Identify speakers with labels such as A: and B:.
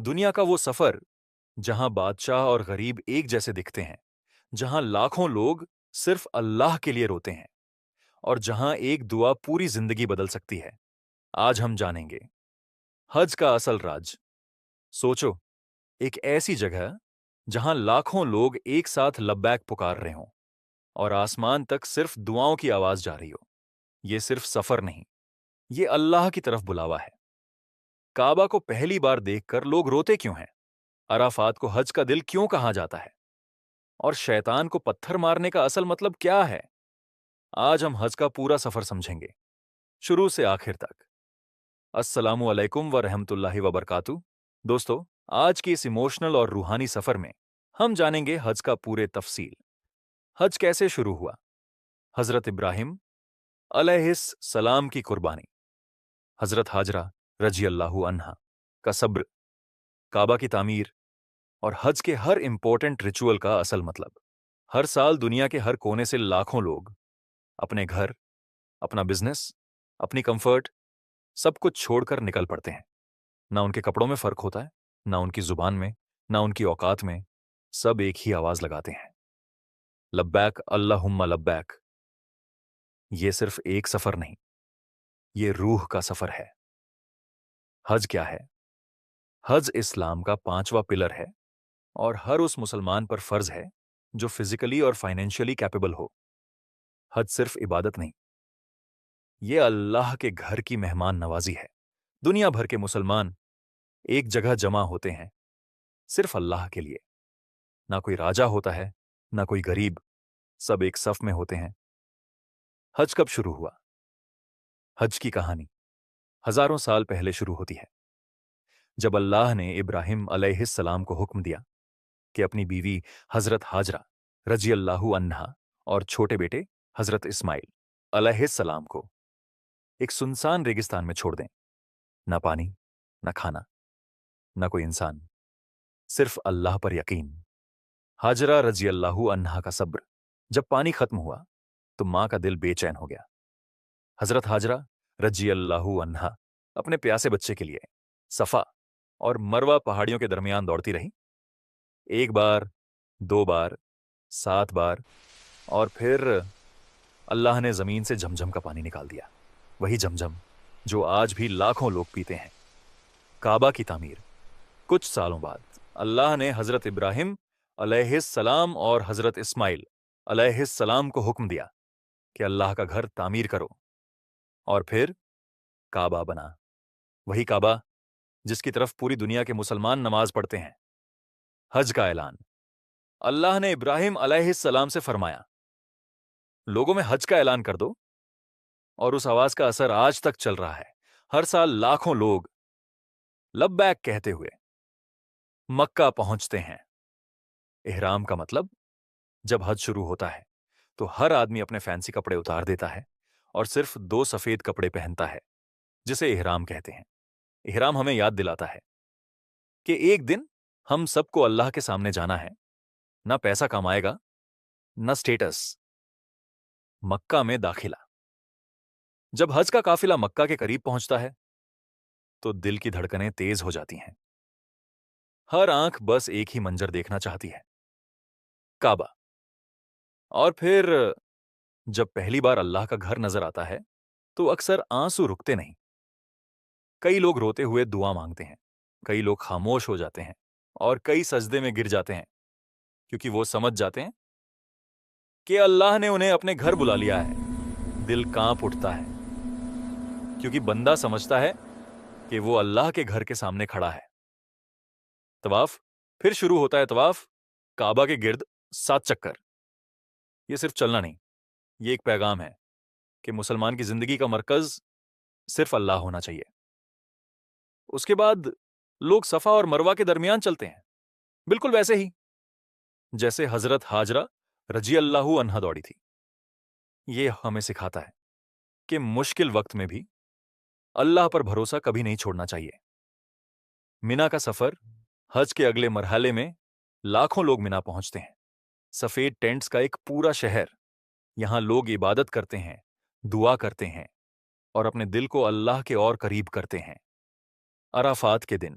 A: دنیا کا وہ سفر جہاں بادشاہ اور غریب ایک جیسے دکھتے ہیں، جہاں لاکھوں لوگ صرف اللہ کے لیے روتے ہیں، اور جہاں ایک دعا پوری زندگی بدل سکتی ہے۔ آج ہم جانیں گے حج کا اصل راج۔ سوچو، ایک ایسی جگہ جہاں لاکھوں لوگ ایک ساتھ لبیک پکار رہے ہوں اور آسمان تک صرف دعاؤں کی آواز جا رہی ہو۔ یہ صرف سفر نہیں، یہ اللہ کی طرف بلاوا ہے۔ کعبہ کو پہلی بار دیکھ کر لوگ روتے کیوں ہیں؟ عرفات کو حج کا دل کیوں کہا جاتا ہے؟ اور شیطان کو پتھر مارنے کا اصل مطلب کیا ہے؟ آج ہم حج کا پورا سفر سمجھیں گے، شروع سے آخر تک۔ السلام علیکم ورحمۃ اللہ وبرکاتہ۔ دوستو، آج کی اس ایموشنل اور روحانی سفر میں ہم جانیں گے حج کا پورے تفصیل۔ حج کیسے شروع ہوا؟ حضرت ابراہیم علیہ السلام کی قربانی، حضرت حاجرہ رضی اللہ عنہا کا صبر، کعبہ کی تعمیر، اور حج کے ہر امپورٹنٹ ریچول کا اصل مطلب۔ ہر سال دنیا کے ہر کونے سے لاکھوں لوگ اپنے گھر، اپنا بزنس، اپنی کمفرٹ، سب کچھ چھوڑ کر نکل پڑتے ہیں۔ نہ ان کے کپڑوں میں فرق ہوتا ہے، نہ ان کی زبان میں، نہ ان کی اوقات میں، سب ایک ہی آواز لگاتے ہیں، لبیک اللہم لبیک۔ یہ صرف ایک سفر نہیں، یہ روح کا سفر ہے۔ حج کیا ہے؟ حج اسلام کا 5واں پلر ہے، اور ہر اس مسلمان پر فرض ہے جو فزیکلی اور فائنینشلی کیپیبل ہو۔ حج صرف عبادت نہیں، یہ اللہ کے گھر کی مہمان نوازی ہے۔ دنیا بھر کے مسلمان ایک جگہ جمع ہوتے ہیں، صرف اللہ کے لیے۔ نہ کوئی راجہ ہوتا ہے، نہ کوئی غریب، سب ایک صف میں ہوتے ہیں۔ حج کب شروع ہوا؟ حج کی کہانی ہزاروں سال پہلے شروع ہوتی ہے، جب اللہ نے ابراہیم علیہ السلام کو حکم دیا کہ اپنی بیوی حضرت حاجرہ رضی اللہ عنہا اور چھوٹے بیٹے حضرت اسماعیل علیہ السلام کو ایک سنسان ریگستان میں چھوڑ دیں۔ نہ پانی، نہ کھانا، نہ کوئی انسان، صرف اللہ پر یقین۔ حاجرہ رضی اللہ عنہا کا صبر، جب پانی ختم ہوا تو ماں کا دل بے چین ہو گیا۔ حضرت حاجرہ رضی اللہ عنہا اپنے پیاسے بچے کے لیے صفا اور مروہ پہاڑیوں کے درمیان دوڑتی رہی۔ ایک بار، 2 بار، 7 بار، اور پھر اللہ نے زمین سے جھمجھم کا پانی نکال دیا، وہی جھمجھم جو آج بھی لاکھوں لوگ پیتے ہیں۔ کعبہ کی تعمیر، کچھ سالوں بعد اللہ نے حضرت ابراہیم علیہ السلام اور حضرت اسماعیل علیہ السلام کو حکم دیا کہ اللہ کا گھر تعمیر کرو، اور پھر کعبہ بنا، وہی کعبہ جس کی طرف پوری دنیا کے مسلمان نماز پڑھتے ہیں۔ حج کا اعلان، اللہ نے ابراہیم علیہ السلام سے فرمایا، لوگوں میں حج کا اعلان کر دو، اور اس آواز کا اثر آج تک چل رہا ہے۔ ہر سال لاکھوں لوگ لبیک کہتے ہوئے مکہ پہنچتے ہیں۔ احرام کا مطلب، جب حج شروع ہوتا ہے تو ہر آدمی اپنے فینسی کپڑے اتار دیتا ہے اور صرف 2 سفید کپڑے پہنتا ہے، جسے احرام کہتے ہیں۔ احرام ہمیں یاد دلاتا ہے کہ ایک دن ہم سب کو اللہ کے سامنے جانا ہے، نہ پیسہ کمائے گا، نہ سٹیٹس۔ مکہ میں داخلہ، جب حج کا قافلہ مکہ کے قریب پہنچتا ہے تو دل کی دھڑکنیں تیز ہو جاتی ہیں۔ ہر آنکھ بس ایک ہی منظر دیکھنا چاہتی ہے، کعبہ۔ اور پھر جب پہلی بار اللہ کا گھر نظر آتا ہے تو اکثر آنسو رکتے نہیں۔ کئی لوگ روتے ہوئے دعا مانگتے ہیں، کئی لوگ خاموش ہو جاتے ہیں، اور کئی سجدے میں گر جاتے ہیں، کیونکہ وہ سمجھ جاتے ہیں کہ اللہ نے انہیں اپنے گھر بلا لیا ہے۔ دل کانپ اٹھتا ہے، کیونکہ بندہ سمجھتا ہے کہ وہ اللہ کے گھر کے سامنے کھڑا ہے۔ طواف، پھر شروع ہوتا ہے طواف، کعبہ کے گرد 7 چکر۔ یہ صرف چلنا نہیں، یہ ایک پیغام ہے کہ مسلمان کی زندگی کا مرکز صرف اللہ ہونا چاہیے۔ اس کے بعد لوگ صفا اور مروہ کے درمیان چلتے ہیں، بالکل ویسے ہی جیسے حضرت حاجرہ رضی اللہ عنہا دوڑی تھی۔ یہ ہمیں سکھاتا ہے کہ مشکل وقت میں بھی اللہ پر بھروسہ کبھی نہیں چھوڑنا چاہیے۔ مینا کا سفر، حج کے اگلے مرحلے میں لاکھوں لوگ مینا پہنچتے ہیں۔ سفید ٹینٹس کا ایک پورا شہر، یہاں لوگ عبادت کرتے ہیں، دعا کرتے ہیں، اور اپنے دل کو اللہ کے اور قریب کرتے ہیں۔ عرفات کے دن